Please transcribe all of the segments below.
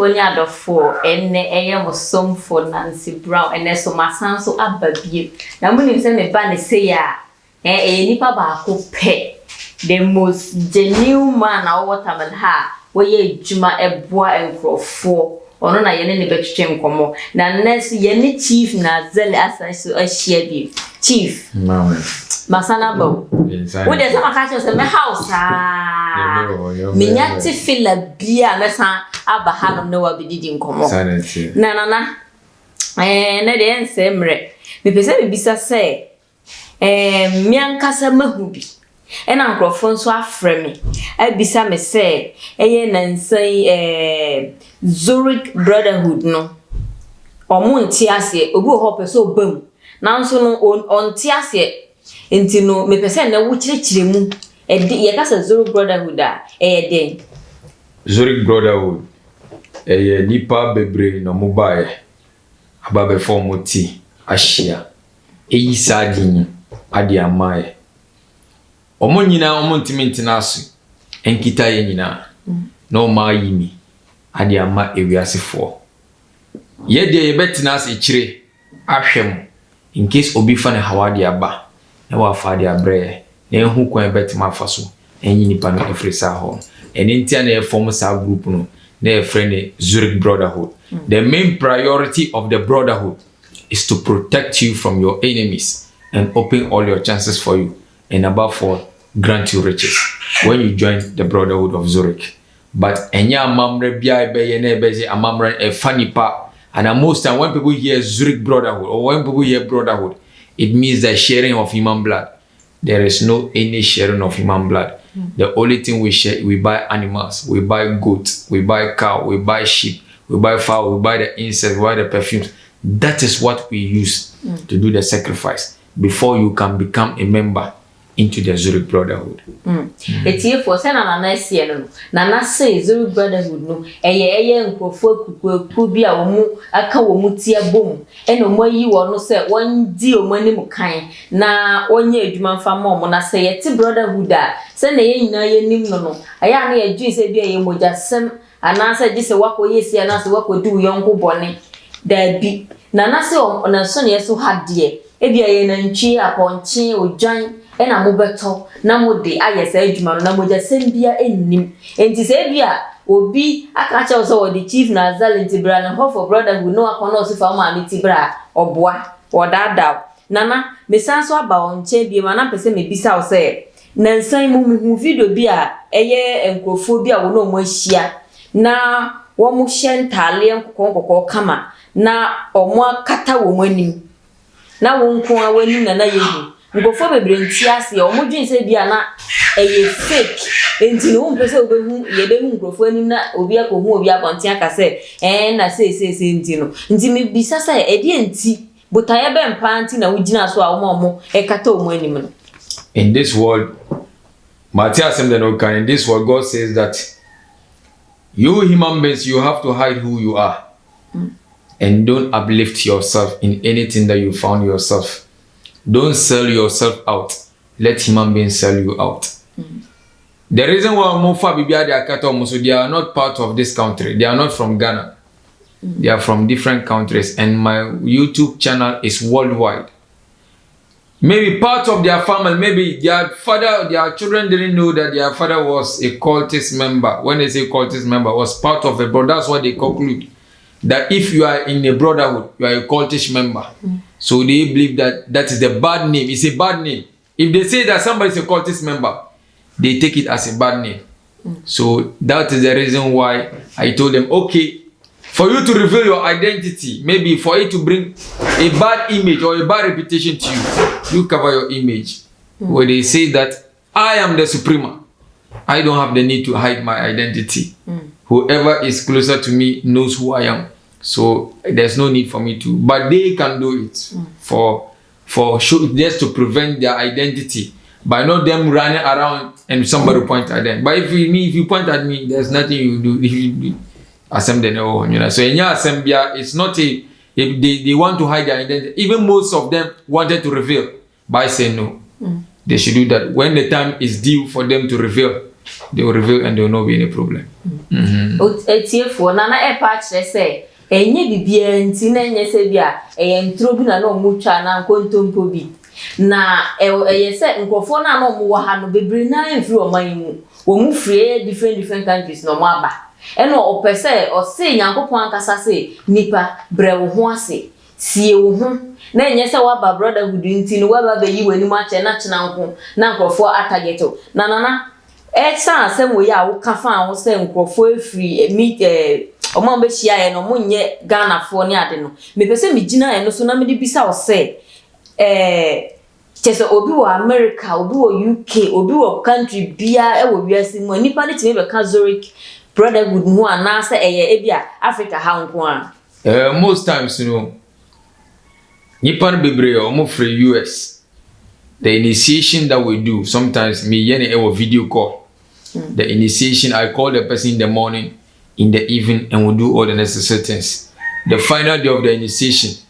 Atiefoɔ ne adɔfoɔ enne ɛyɛ mo somfo Nancy Brown enne so masan so ababie na mo nim sɛ me ba ne sei a nipa baako pɛ the most genuine man a wɔtamen ha wɔyɛ adwuma ɛboa nkrɔfoɔ ono na yene ne betwetwe nkomo na next yene Chief Naa Zali asanso ahyia bi Chief masana ba wo de sama ka che se me house me nyate fila bia mesa aba hanom na wa bididi nkomo na na de ense mre me pese be bisa se mi ankasa mahu bi ena nkrofo nso afre me abisa me se eye nansan ZURIK brotherhood no omo nti ase obi ho pese obam nanso no onti ase enti no me pese na wo kirikire mu ye kasa ZURIK brotherhood a den ZURIK brotherhood nipa bebre no mobile ababe form ti ahia eyi sadin ade amae omo nyina omo ntimi ntenaso enkita ye nyina no ma yimi ade ama ewiasefo ye de ye betina ase kire ahwem in case obi fa ne hawade aba na wa fa de abre na ehu kwan betima afaso enyi nipa no efresa ho eni ntia na e form sa group no na e friend ZURIK brotherhood. The main priority of the brotherhood is to protect you from your enemies and open all your chances for you, and above all, grant you riches when you join the brotherhood of ZURIK. But enya amamre bia ebe na ebe amamre e fanipa, and most time when people hear ZURIK brotherhood or when people hear brotherhood, it means the sharing of human blood. There is no any sharing of human blood. The only thing we share, we buy animals, we buy goats, we buy cow, we buy sheep, we buy fowl, we buy the insects, we buy the perfumes. That is what we use to do the sacrifice before you can become a member into the ZURIK brotherhood. It's here for na ese no na say ZURIK brotherhood no eye nkrofo kuku bi a omu aka omu tie bom e no moyi wo no say won di omu anim kan na onye adwuma mfa ma omu na say yete brotherhood a say na ye nyina ye nim no aya na ye dwi say bia ye mogyasem ana say gise wakoye si ana say wakodi uyonko bone da bi na say na so ne so hade e bia ye na ntwi aponche odwan ena mobeto na mode ayesa adwuma no na mogyasem bia ennim enti say bia obi aka cha so the Chief Naa Zali Tibra na ho for brotherhood no akono so fa ma mi Tibra oboa odada nana me sanso aba onche bia ma na pese me bisa o say nansan mu video bi a eye enkrofo bi a wo no mo ahia na wo mo hye ntale nkokɔ kama na omo akata wo manim na wo nko a wanim na yehu nkofo bebre nti ase omo dwen se bia na eye fake enti no mpese obehu yebehu nkofo anim na obi akohu obi abonte aka se na se enti no enti me bisa se edi enti botaye be mpa anti na wugina so a omo ekata omo anim no. In this world, in this world, God says that you human beings, you have to hide who you are. And don't uplift yourself in anything that you found yourself. Don't sell yourself out. Let human beings sell you out. The reason why they are not part of this country. They are not from Ghana. They are from different countries. And my YouTube channel is worldwide. Maybe part of their family, maybe their father, their children didn't know that their father was a cultist member. When they say cultist member, was part of a brother. That's what they conclude. That if you are in a brotherhood, you are a cultish member. So they believe that that is a bad name. It's a bad name. If they say that somebody is a cultist member, they take it as a bad name. So that is the reason why I told them, okay, for you to reveal your identity, maybe for it to bring a bad image or a bad reputation to you, you cover your image. Where they say that I am the Suprema. I don't have the need to hide my identity. Whoever is closer to me knows who I am. So there's no need for me to. But they can do it for just to prevent their identity by not them running around and somebody point at them. But if you point at me, there's nothing you do. If you assembly, you know. So in your assembly, it's not a if they want to hide their identity. Even most of them wanted to reveal by saying no. They should do that when the time is due for them to reveal. they will reveal and there will not be any problem. Etiefo na patch say enye bibia nti na enye se bia ntro bi na no mutwa na nkontompo bi na se nkofo na no mo ha no bebre na enfiri oman mu wo mu free different countries no mo aba eno opese o se nyankopon ankasa se nipa bre wo ho ase sie wo ho na enye se wa ba brotherhood nti no wa ba be yi wani mu ache na chena nko na nkofo atageto na Exa asem we ya wo kafa wo se nkrofo efiri meet omo be hia ye no monye Ghana fo ne ade no me pese me gina ye no so na me di bisa wo se chese obi wo America obi wo UK obi wo country bia e wo wiase mu nipa ne timi be ka ZURIK brotherhood mu ana se eye bia Africa ha nko a most times you know nipa no bebre omo free US the initiation that we do sometimes me yene e wo video call. The initiation, I call the person in the morning, in the evening, and we do all the necessary things. The final day of the initiation,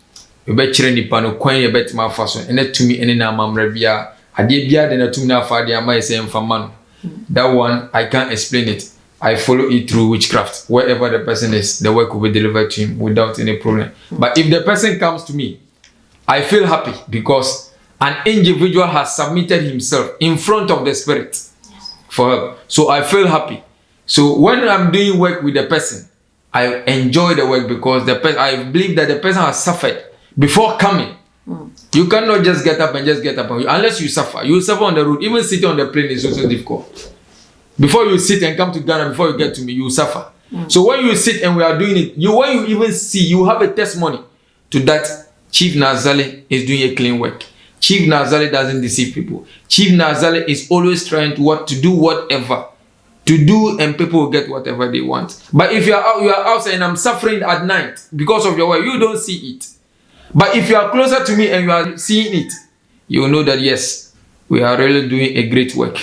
we bet children pano coin a bet my fashion, and that to me any name rebia. I did bia then a two na for the amay saying for man. That one I can't explain it. I follow it through witchcraft. Wherever the person is, the work will be delivered to him without any problem. But if the person comes to me, I feel happy because an individual has submitted himself in front of the spirit. For help. So I feel happy. So when I'm doing work with the person, I enjoy the work because the person, I believe that the person has suffered before coming. You cannot just get up and just get up unless you suffer. You suffer on the road. Even sitting on the plane is also difficult. Before you sit and come to Ghana, before you get to me, you suffer. So when you sit and we are doing it, when you even see, you have a testimony to that Chief Naa Zali is doing a clean work. Chief Naa Zali doesn't deceive people. Chief Naa Zali is always trying to do whatever. To do and people will get whatever they want. But if you are outside and I'm suffering at night because of your work, you don't see it. But if you are closer to me and you are seeing it, you will know that yes, we are really doing a great work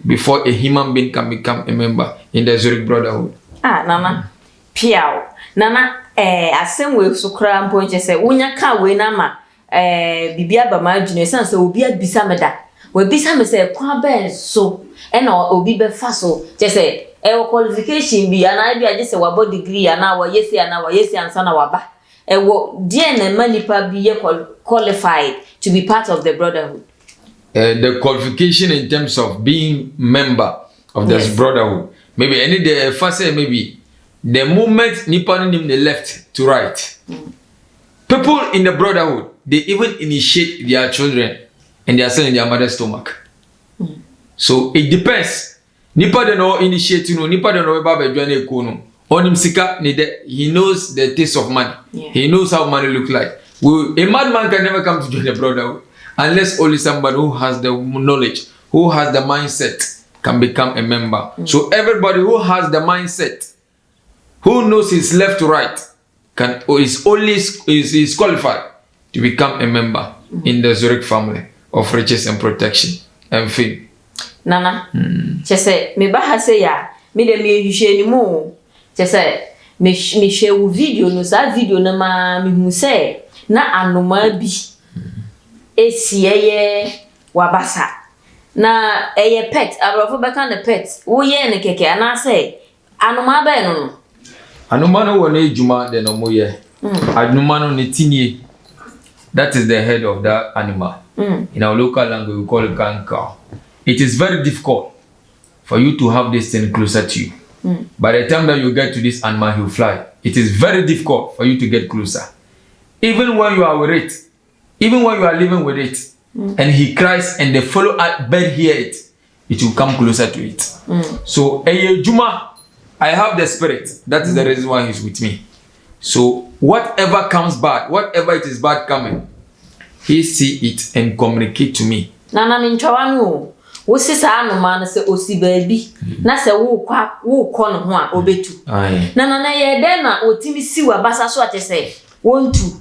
before a human being can become a member in the ZURIK Brotherhood. Nana, piao. Nana, asem we sukra mponche se unya ka we na ma bibia ba ma adwene san se obi abisa meda we bisa me se kwa ben so e na obi be fa so je se qualification bi ana bi aje se wa body degree ana wa yesi ansa na wa ba wo die na manipa bi ye qualified to be part of the brotherhood. The qualification in terms of being member of this brotherhood, maybe any the first maybe the moment nipa nim the left to right. People in the brotherhood, they even initiate their children and they are still in their mother's stomach. So it depends. Nipa de no initiate nipa de no baba join kono. On him sika he knows the taste of money. He knows how money look like. A madman can never come to join the brotherhood unless only somebody who has the knowledge, who has the mindset can become a member. So everybody who has the mindset, who knows his left to right, is qualified to become a member in the ZURIK family of riches and protection and fame. Nana, chese me ba ha se ya me de me hwehwe ni mu chese me hwe video no sa video na ma me hu se na anoma bi esieye wabasa na eye pet abrofo be kan pet wo ye ne keke ana se anoma ba no anoma no wo na ejuma de no mo ye anoma no ne tinie. That is the head of that animal. In our local language, we call it kanka. It is very difficult for you to have this thing closer to you. By the time that you get to this animal, he will fly. It is very difficult for you to get closer. Even when you are with it, even when you are living with it, and he cries and the fellow bird hear it, it will come closer to it. So, Juma, I have the spirit. That is the reason why he's with me. So, whatever comes bad, whatever it is bad coming, he see it and communicate to me. Nana minchawanu, wo sisa anoma na se osi baabi, na se wo kɔ no ho a obetu. Nana na ye den na otimi si wa basa so atese, wontu.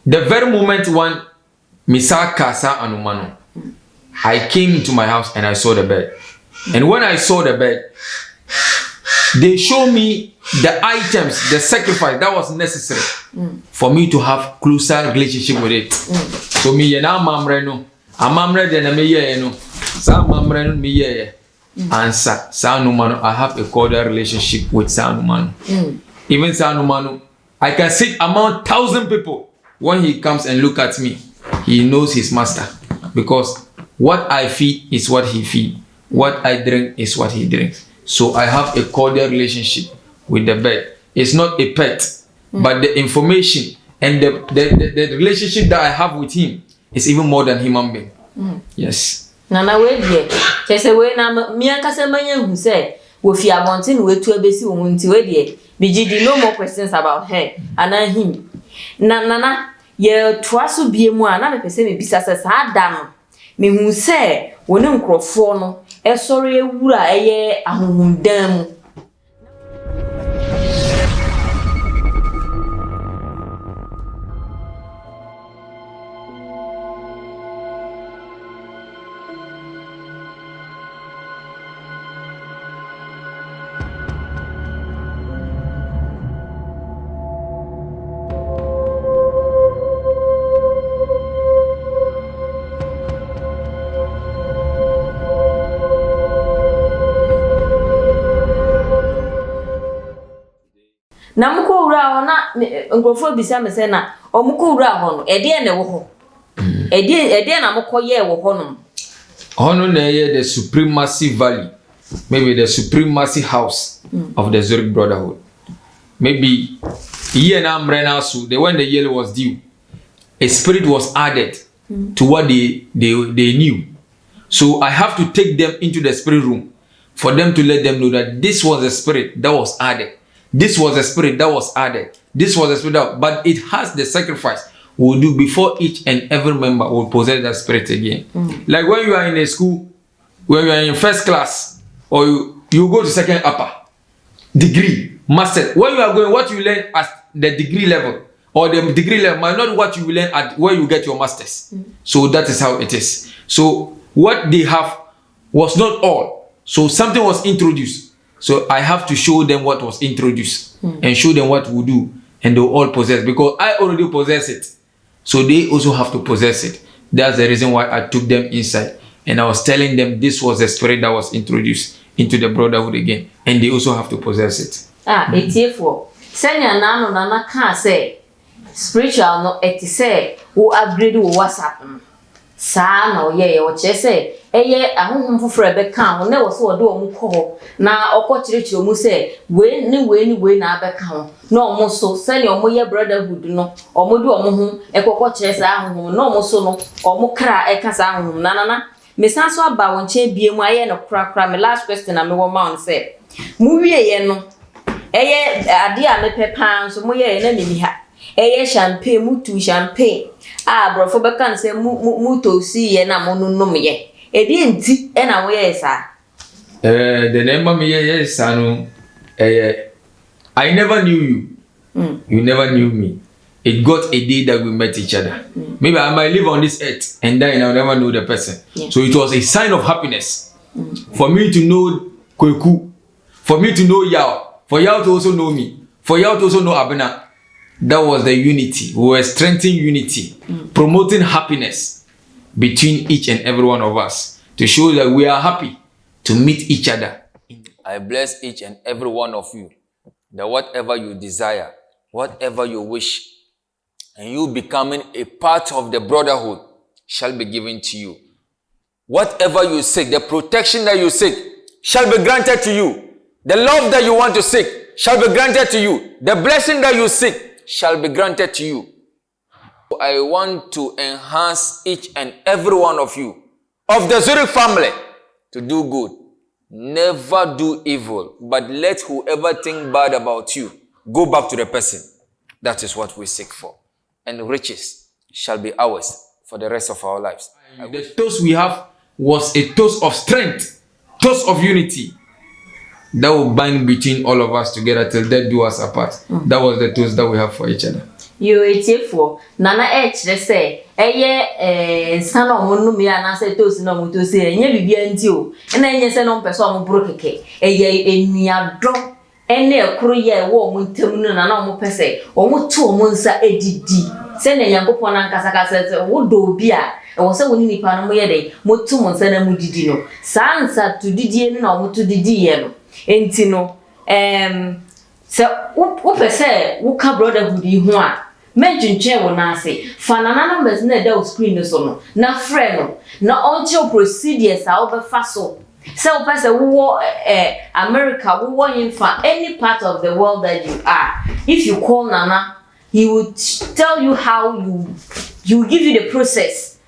The very moment when Misa Kasa anoma no, I came to my house and I saw the bed. And when I saw the bed, they showed me the items, the sacrifice that was necessary for me to have closer relationship with it. So me yena mamre no, amamre de na me ye no, sa mamre no me ye. answer Sanumano. I have a cordial relationship with Sanumano. Even Sanumano, I can sit among 1,000 people. When he comes and look at me, he knows his master, because what I feed is what he feeds. What I drink is what he drinks. So I have a cordial relationship with the bird. It's not a pet, but the information and the relationship that I have with him is even more than human being. Yes. Nana we die. Chese we na mi akasa manya hu say wo fi abontin we tu abesi wo nti we die. Bigidi no more questions about her and him. Nana ye toaso bie mu a na me pese me bisa se sa da no. Me hu say wo ne nkrofo no esori ewura eye ahohundam mu. Na muko wura ho na nkrofo bisa me se na omuko wura ho no ede na wo ho ede na muko ye wo ho no Hono na ye the supremacy valley, maybe the supremacy house of the Zurich Brotherhood. Maybe year na mrena so when the year was due, a spirit was added to what they knew. So I have to take them into the spirit room for them to let them know that this was a spirit that was added. This was a spirit that was added. This was a spirit that, but it has the sacrifice we'll do before each and every member will possess that spirit again. Like when you are in a school, when you are in first class, or you go to second upper, degree, master. When you are going, what you learn at the degree level, or the degree level might not what you learn at where you get your masters. So that is how it is. So what they have was not all. So something was introduced. So I have to show them what was introduced and show them what we do, and they will all possess, because I already possess it. So they also have to possess it. That's the reason why I took them inside, and I was telling them this was the spirit that was introduced into the brotherhood again, and they also have to possess it. Etiefo. Senya nano nana can say spiritual no eti say wo upgrade wo WhatsApp. Sa na oye wo che say eye ahonhom foforo be kan wo na wo so wo de omu ko na okochirechiro mu say we na be kan na omu so se ne omu ye brotherhood no omu de omu ho ekokochire sa ahonhom na omu so no omu kra eka sa ahonhom na me san so aba won che bie mu aye no kra me last question na me wo ma on say mu wie ye no eye ade a me pepa so mu ye na me ni ha eye champagne mutu champagne brofo be kan say mu to si ye na mo nunum ye edi enti e na wo ye sa the name of me yes I never knew you. You never knew me. It got a day that we met each other. Maybe I might live on this earth and then I'll never know the person. So it was a sign of happiness for me to know Kweku, for me to know Yao, for Yao to also know me, for Yao to also know Abena. That was the unity. We were strengthening unity, promoting happiness between each and every one of us, to show that we are happy to meet each other. I bless each and every one of you, that whatever you desire, whatever you wish, and you becoming a part of the brotherhood shall be given to you. Whatever you seek, the protection that you seek shall be granted to you. The love that you want to seek shall be granted to you. The blessing that you seek shall be granted to you. I want to enhance each and every one of you, of the ZURIK family, to do good. Never do evil, but let whoever think bad about you go back to the person. That is what we seek for. And riches shall be ours for the rest of our lives. The toast we have was a toast of strength, toast of unity, that will bind between all of us together till death do us apart. That was the toast that we have for each other. You etiefo nana echere say eye san omunu mi ana say toast no mu to say enye bibia nti o na enye say no person omo bro keke eye enuado ene ekuru ye wo omo ntam no na omo pese omo to omo nsa edidi se na yankopon na nkasa kasa se wo do obi a was a winning panama yede, motum on Sana Mudidino. Sansa to Didier no to Didier. Entino, so what per se, who can brotherhood you want? Mention chair when I say, Fanana numbers never screen no, na friend, no until procedures are over fast. So, person who America, who want you for any part of the world that you are. If you call Nana, he would tell you how you give you the process.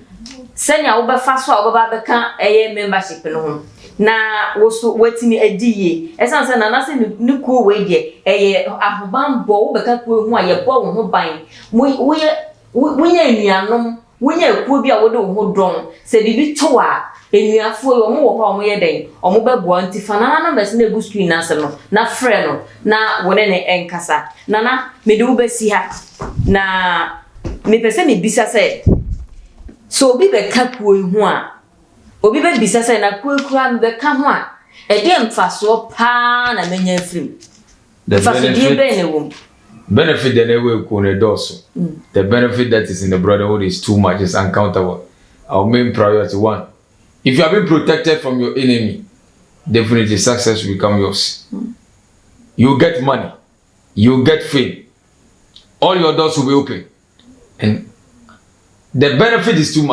Send your over fast over the membership no. Na woso wetimi ediye esanse na na se nuku we de ahoban bo be ka ku hu aye bo wo ho ban wonya enuanom wonya ekuo bi a wo de wo ho don se bibi to a enuafo yo mo wo ho mo ye den omo be bo anti fanana na bese na egu screen na se no na frɛ no na wone ne enkasa nana me de wo be si ha na me pese me bisa se so obi be ka ku hu a obi be bisa say na kuakura me be ka ho a e de mfaso pa na menya afrim the benefit the never ko ne doso the benefit that is in the brotherhood is too much, it's uncountable. Our main priority one, if you have been protected from your enemy, definitely success will become yours. You get money, you get fame, all your doors will be open, and the benefit is too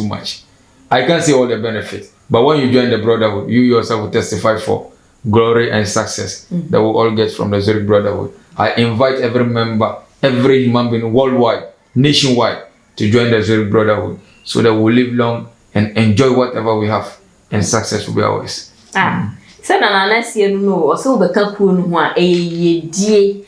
much. I can't say all the benefits, but when you join the brotherhood, you yourself will testify for glory and success that we all get from the ZURIK brotherhood. I invite every member, every human being worldwide, nationwide, to join the ZURIK brotherhood so that we'll live long and enjoy whatever we have, and success will be ours. Se na na sie no o se obeka kuo no ho a eyedie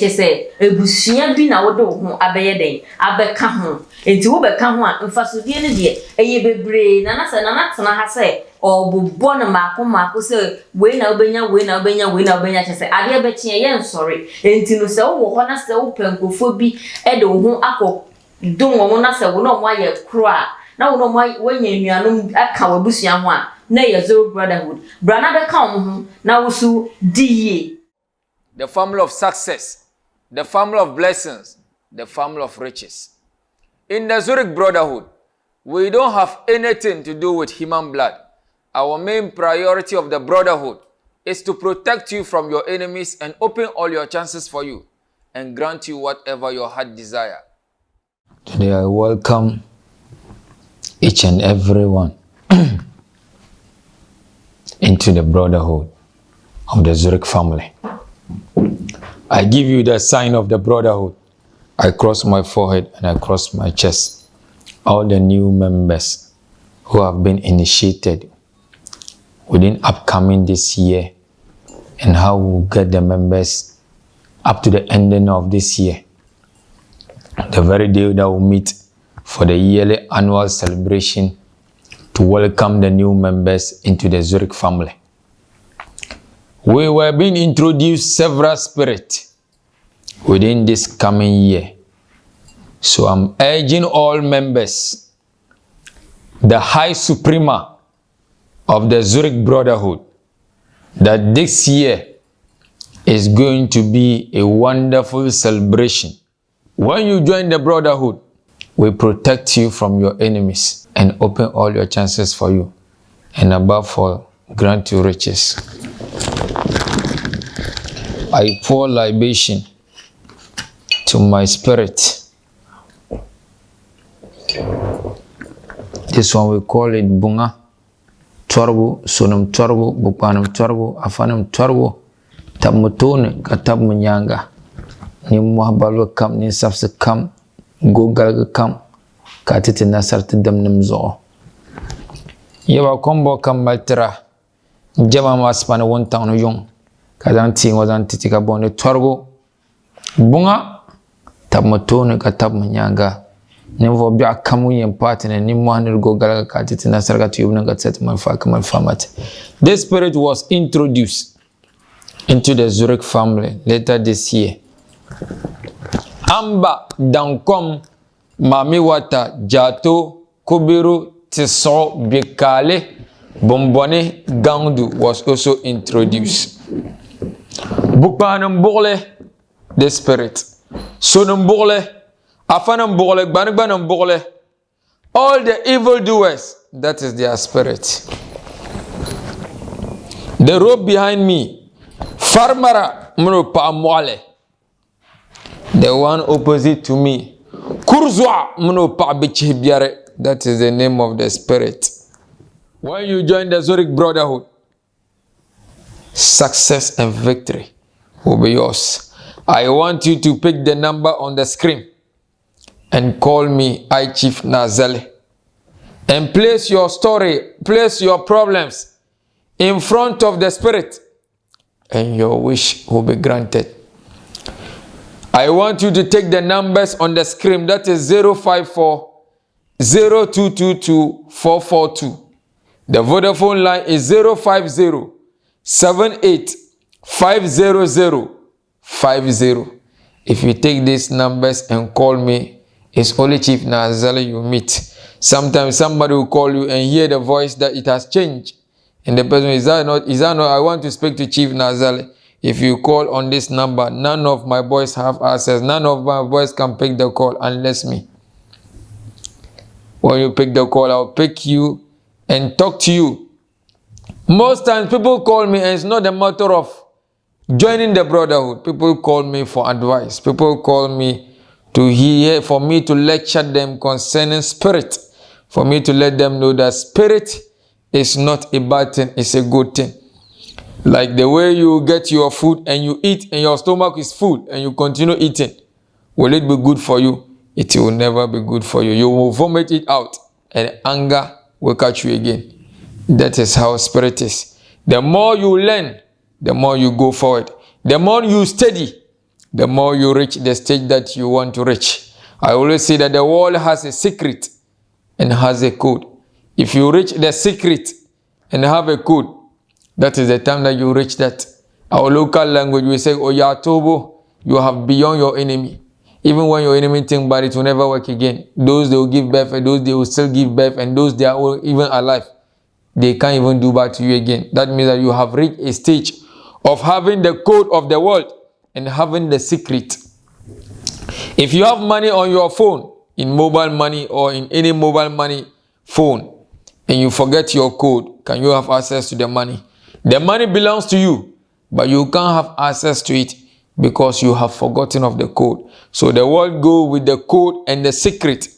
chese ebusua bi na wo de ho abeye den abeka ho enti wo beka ho a mfasodie ne de bebre na se na tena ha se obobo na mako se we na obenya chese ade be chie ye nsori enti no se wo ho na se wo penkofo bi e de wo ho akọ dum wo na se wo no mo aye kro a na wo no mo wanya nuanom aka wabusua ho a na ye ZURIK brotherhood brana be ka na wusu diye. The family of success, the family of blessings, the family of riches. In the ZURIK brotherhood, we don't have anything to do with human blood. Our main priority of the brotherhood is to protect you from your enemies and open all your chances for you and grant you whatever your heart desire. Today I welcome each and every one into the brotherhood of the ZURIK family. I give you the sign of the brotherhood. I cross my forehead and I cross my chest. All the new members who have been initiated within upcoming this year, and how we'll get the members up to the ending of this year. The very day that we'll meet for the yearly annual celebration to welcome the new members into the ZURIK family. We were being introduced several spirits within this coming year. So I'm urging all members, the High Suprema of the ZURIK brotherhood, that this year is going to be a wonderful celebration. When you join the brotherhood, we protect you from your enemies and open all your chances for you, and above all, grant you riches. I pour libation to my spirit. This one we call it bunga, torbu, sonum torbu, bupanum torbu, afanum torbu, tabmutone, katab munyanga, ni muhabalu kam, ni safse kam, gogal kam, katiti nasarti dam nimzo. Yewa kombo kam maltira, jama maspana wontang yung, kadanti wazan titika bone torbu, bunga, tabmutone, katab munyanga. Never be a Camuyan partner, and Nimuan go Galakati and Nasarga to Yunaga set my format. This spirit was introduced into the ZURIK family later this year. Amba Dankom Mamiwata Jato Kubiru Tiso Bikale Bombone Gandu was also introduced. Bukpanum Bole, the spirit. Sonum Bole. Afanam bole, banam bole, All the evildoers, that is their spirit. The rope behind me, Farmara Mropa Mwale. The one opposite to me, Kurzwa Mropa Bichibiare. That is the name of the spirit. When you join the ZURIK Brotherhood, success and victory will be yours. I want you to pick the number on the screen and call me, I Chief Naa Zali, and place your story, place your problems in front of the spirit, and your wish will be granted. I want you to take the numbers on the screen. That is 054 0222 442. The Vodafone line is 050 78 500 50. If you take these numbers and call me, it's only Chief Naa Zali you meet. Sometimes somebody will call you and hear the voice that it has changed. And the person, is that not, I want to speak to Chief Naa Zali. If you call on this number, none of my boys have access. None of my boys can pick the call unless me. When you pick the call, I'll pick you and talk to you. Most times people call me and it's not a matter of joining the brotherhood. People call me for advice. People call me to hear, for me to lecture them concerning spirit. For me to let them know that spirit is not a bad thing, it's a good thing. Like the way you get your food and you eat and your stomach is full and you continue eating. Will it be good for you? It will never be good for you. You will vomit it out and anger will catch you again. That is how spirit is. The more you learn, the more you go forward. The more you study, the more you reach the stage that you want to reach. I always say that the world has a secret and has a code. If you reach the secret and have a code, that is the time that you reach that. Our local language, we say, Oyatobo, you have beyond your enemy. Even when your enemy think bad, it will never work again. Those they will give birth, and those they will still give birth, and those they are even alive, they can't even do bad to you again. That means that you have reached a stage of having the code of the world and having the secret. If you have money on your phone, in mobile money or in any mobile money phone, and you forget your code, can you have access to the money? The money belongs to you, but you can't have access to it because you have forgotten of the code. So the world go with the code and the secret.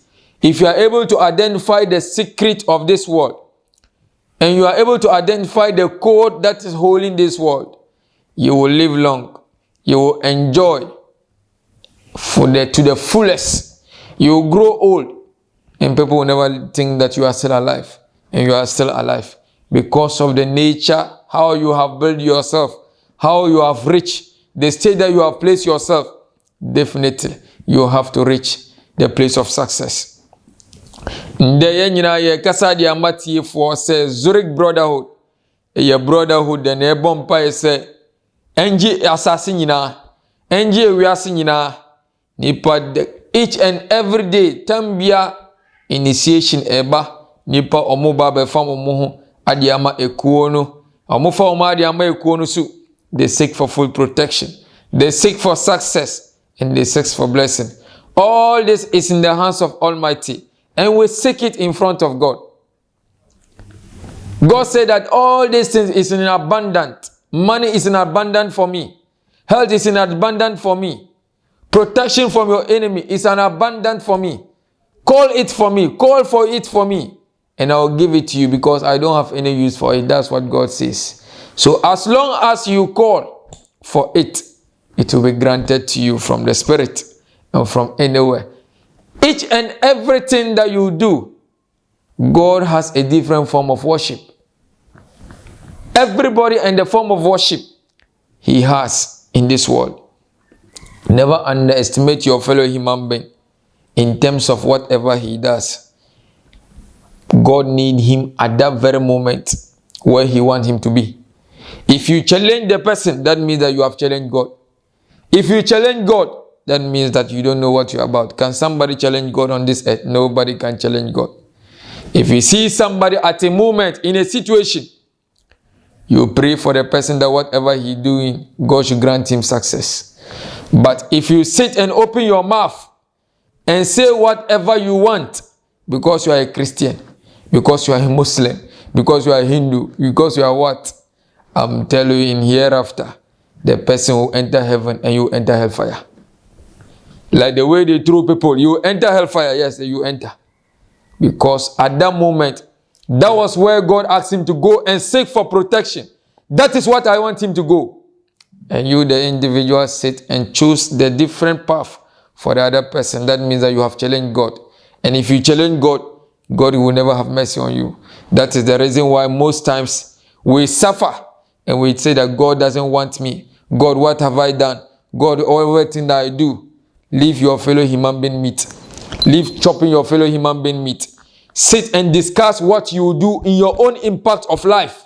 If you are able to identify the secret of this world, and you are able to identify the code that is holding this world, you will live long. You will enjoy to the fullest. You will grow old, and people will never think that you are still alive, and you are still alive because of the nature, how you have built yourself, how you have reached the stage that you have placed yourself. Definitely, you have to reach the place of success. Ndeye nyina ye kasa dia matie for say ZURIK Brotherhood. Ye brotherhood den e bompa ye say enji asase nyina, enji ewiase nyina. Nipa each and every day tambia initiation eba nipa omoba be fam omo ade ama ekuo no. Omofa omo ade ama ekuo no su. They seek for full protection. They seek for success. And they seek for blessing. All this is in the hands of Almighty. And we seek it in front of God. God said that all these things is in abundance. Money is in abundance for me. Health is in abundance for me. Protection from your enemy is an abundance for me. Call it for me. Call for it for me. And I will give it to you because I don't have any use for it. That's what God says. So as long as you call for it, it will be granted to you from the Spirit and from anywhere. Each and everything that you do, God has a different form of worship. Everybody and the form of worship He has in this world. Never underestimate your fellow human being in terms of whatever he does. God needs him at that very moment where He wants him to be. If you challenge the person, that means that you have challenged God. If you challenge God, that means that you don't know what you're about. Can somebody challenge God on this earth? Nobody can challenge God. If you see somebody at a moment in a situation, you pray for the person that whatever he's doing, God should grant him success. But if you sit and open your mouth and say whatever you want, because you are a Christian, because you are a Muslim, because you are a Hindu, because you are what? I'm telling you, in hereafter, the person will enter heaven and you enter hellfire. Like the way they throw people, you enter hellfire, yes, you enter. Because at that moment, that was where God asked him to go and seek for protection. That is what I want him to go. And you, the individual, sit and choose the different path for the other person. That means that you have challenged God. And if you challenge God, God will never have mercy on you. That is the reason why most times we suffer and we say that God doesn't want me. God, what have I done? God, everything that I do, leave your fellow human being meat. Leave chopping your fellow human being meat. Sit and discuss what you will do in your own impact of life.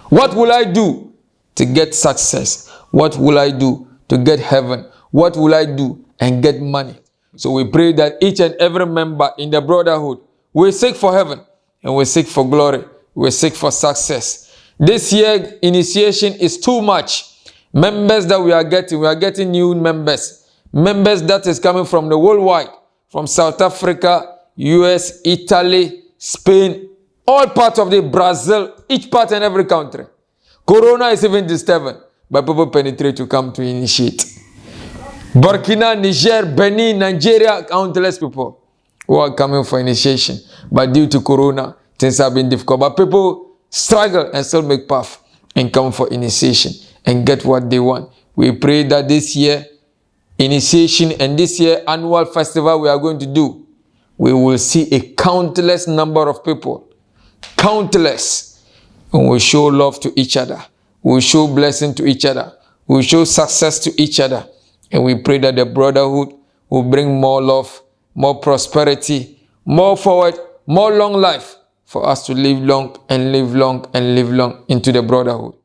What will I do to get success? What will I do to get heaven? What will I do and get money? So we pray that each and every member in the brotherhood will seek for heaven and will seek for glory. We seek for success. This year initiation is too much. Members that we are getting new members. Members that is coming from the worldwide, from South Africa, US, Italy, Spain, all parts of the Brazil, each part and every country. Corona is even disturbing, but people penetrate to come to initiate. Burkina, Niger, Benin, Nigeria, countless people who are coming for initiation. But due to Corona, things have been difficult. But people struggle and still make path and come for initiation and get what they want. We pray that this year, initiation and this year annual festival we are going to do, we will see a countless number of people. Countless. And we show love to each other. We show blessing to each other. We show success to each other. And we pray that the brotherhood will bring more love, more prosperity, more forward, more long life for us to live long and live long and live long into the brotherhood.